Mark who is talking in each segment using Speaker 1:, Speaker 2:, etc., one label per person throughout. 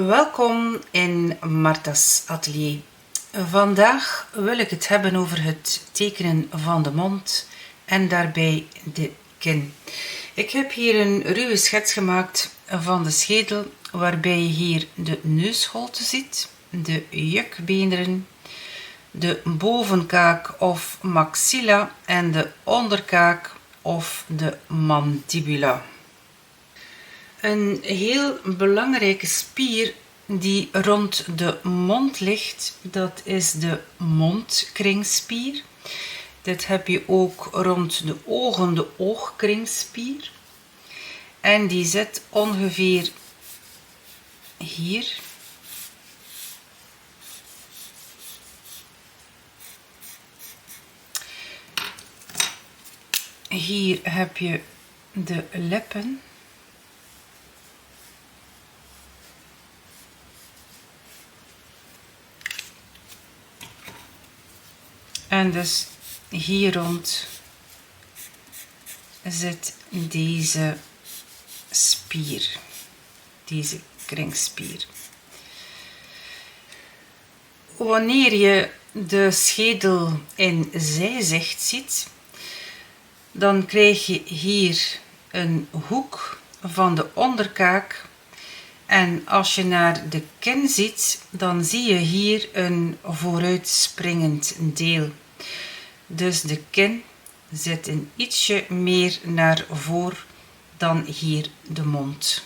Speaker 1: Welkom in Marta's atelier. Vandaag wil ik het hebben over het tekenen van de mond en daarbij de kin. Ik heb hier een ruwe schets gemaakt van de schedel, waarbij je hier de neusholte ziet, de jukbeenderen, de bovenkaak of maxilla en de onderkaak of de mandibula. Een heel belangrijke spier die rond de mond ligt, dat is de mondkringspier. Dit heb je ook rond de ogen, de oogkringspier. En die zit ongeveer hier. Hier heb je de lippen. En dus hier rond zit deze spier, deze kringspier. Wanneer je de schedel in zijzicht ziet, dan krijg je hier een hoek van de onderkaak. En als je naar de kin ziet, dan zie je hier een vooruitspringend deel. Dus de kin zit een ietsje meer naar voren dan hier de mond.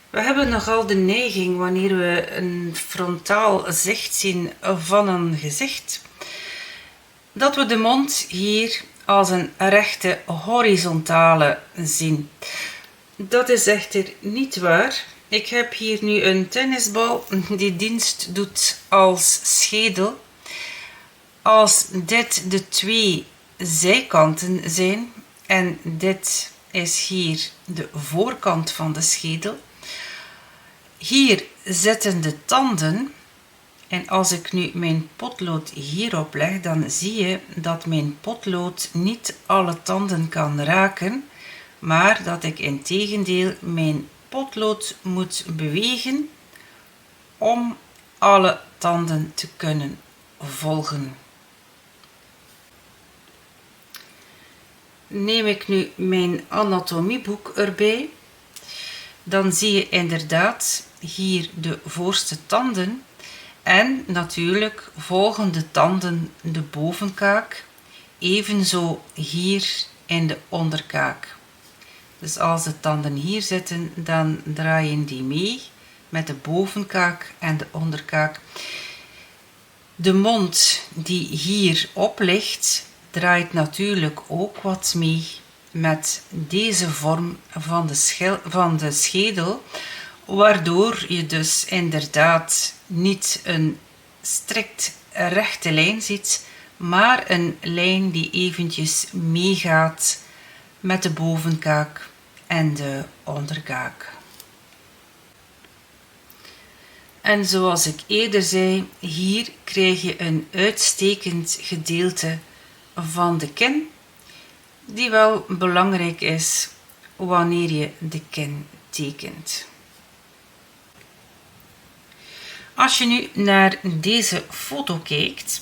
Speaker 1: We hebben nogal de neiging, wanneer we een frontaal zicht zien van een gezicht, dat we de mond hier als een rechte horizontale zien. Dat is echter niet waar. Ik heb hier nu een tennisbal die dienst doet als schedel. Als dit de twee zijkanten zijn en dit is hier de voorkant van de schedel. Hier zitten de tanden. En als ik nu mijn potlood hierop leg, dan zie je dat mijn potlood niet alle tanden kan raken, maar dat ik integendeel mijn potlood moet bewegen om alle tanden te kunnen volgen. Neem ik nu mijn anatomieboek erbij, dan zie je inderdaad hier de voorste tanden en natuurlijk volgen de tanden de bovenkaak, evenzo hier in de onderkaak. Dus als de tanden hier zitten, dan draaien die mee met de bovenkaak en de onderkaak. De mond die hierop ligt, draait natuurlijk ook wat mee met deze vorm van de schedel, waardoor je dus inderdaad niet een strikt rechte lijn ziet, maar een lijn die eventjes meegaat met de bovenkaak en de onderkaak. En zoals ik eerder zei, hier krijg je een uitstekend gedeelte van de kin, die wel belangrijk is wanneer je de kin tekent. Als je nu naar deze foto kijkt,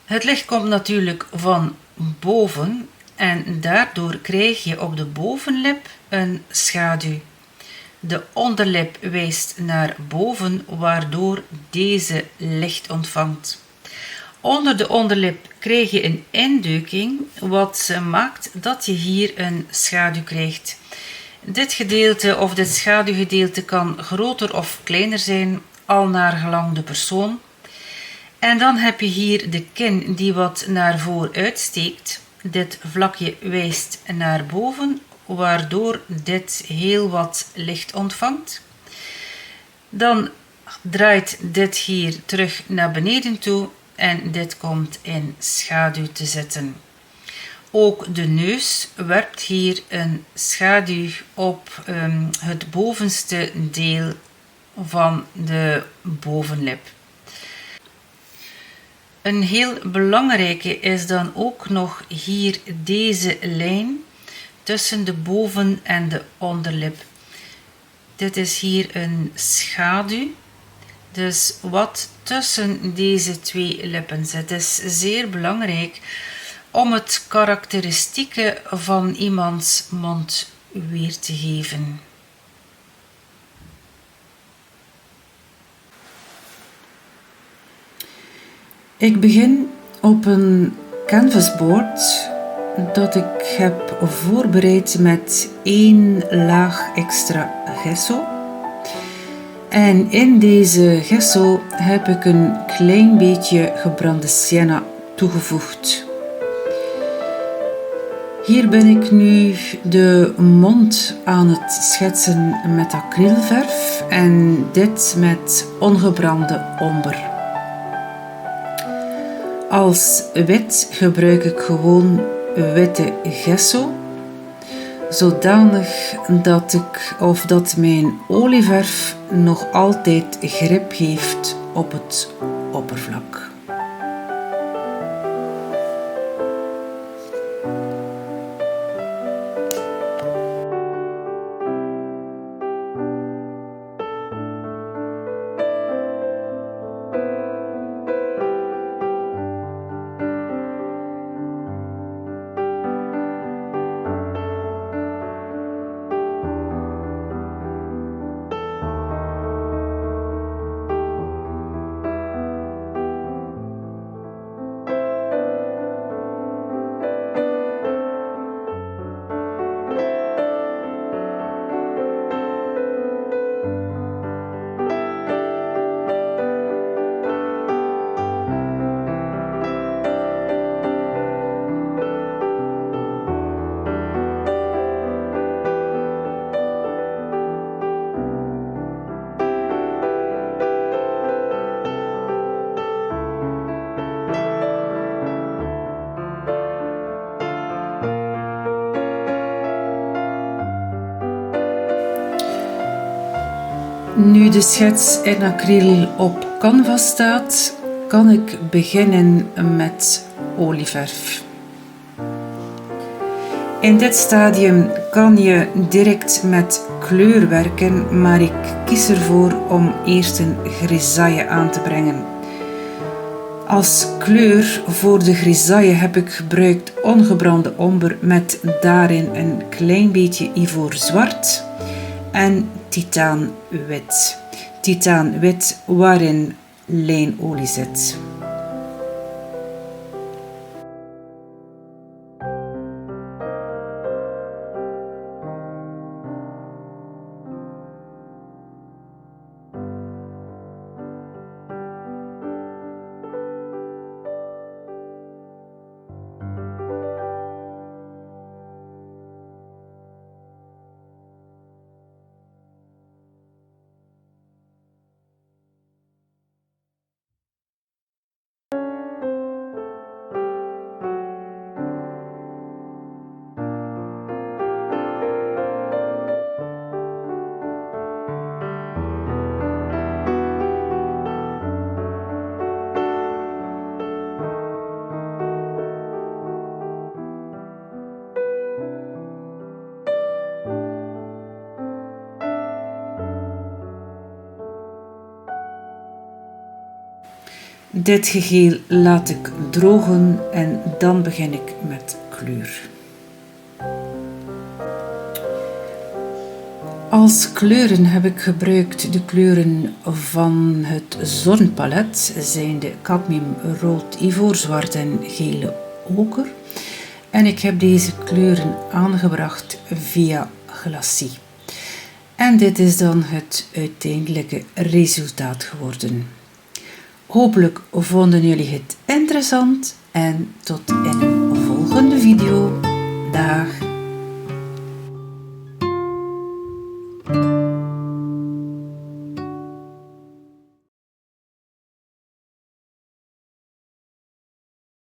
Speaker 1: het licht komt natuurlijk van boven en daardoor krijg je op de bovenlip een schaduw. De onderlip wijst naar boven, waardoor deze licht ontvangt. Onder de onderlip krijg je een indeuking, wat maakt dat je hier een schaduw krijgt. Dit gedeelte of dit schaduwgedeelte kan groter of kleiner zijn, al naar gelang de persoon. En dan heb je hier de kin die wat naar voren uitsteekt. Dit vlakje wijst naar boven, waardoor dit heel wat licht ontvangt. Dan draait dit hier terug naar beneden toe en dit komt in schaduw te zitten. Ook de neus werpt hier een schaduw op het bovenste deel van de bovenlip. Een heel belangrijke is dan ook nog hier deze lijn tussen de boven- en de onderlip. Dit is hier een schaduw. Dus wat tussen deze twee lippen zit, is zeer belangrijk om het karakteristieke van iemands mond weer te geven. Ik begin op een canvasboard dat ik heb voorbereid met 1 laag extra gesso. En in deze gesso heb ik een klein beetje gebrande sienna toegevoegd. Hier ben ik nu de mond aan het schetsen met acrylverf en dit met ongebrande omber. Als wit gebruik ik gewoon witte gesso, zodanig dat mijn olieverf nog altijd grip heeft op het oppervlak. Nu de schets in acryl op canvas staat, kan ik beginnen met olieverf. In dit stadium kan je direct met kleur werken, maar ik kies ervoor om eerst een grisaille aan te brengen. Als kleur voor de grisaille heb ik gebruikt ongebrande omber met daarin een klein beetje ivoorzwart en titaanwit. Titaanwit waarin lijnolie zit. Dit geheel laat ik drogen en dan begin ik met kleur. Als kleuren heb ik gebruikt de kleuren van het zonnepalet, zijn de cadmium, rood, ivoorzwart en gele oker. En ik heb deze kleuren aangebracht via glacis. En dit is dan het uiteindelijke resultaat geworden. Hopelijk vonden jullie het interessant en tot in een volgende video. Dag!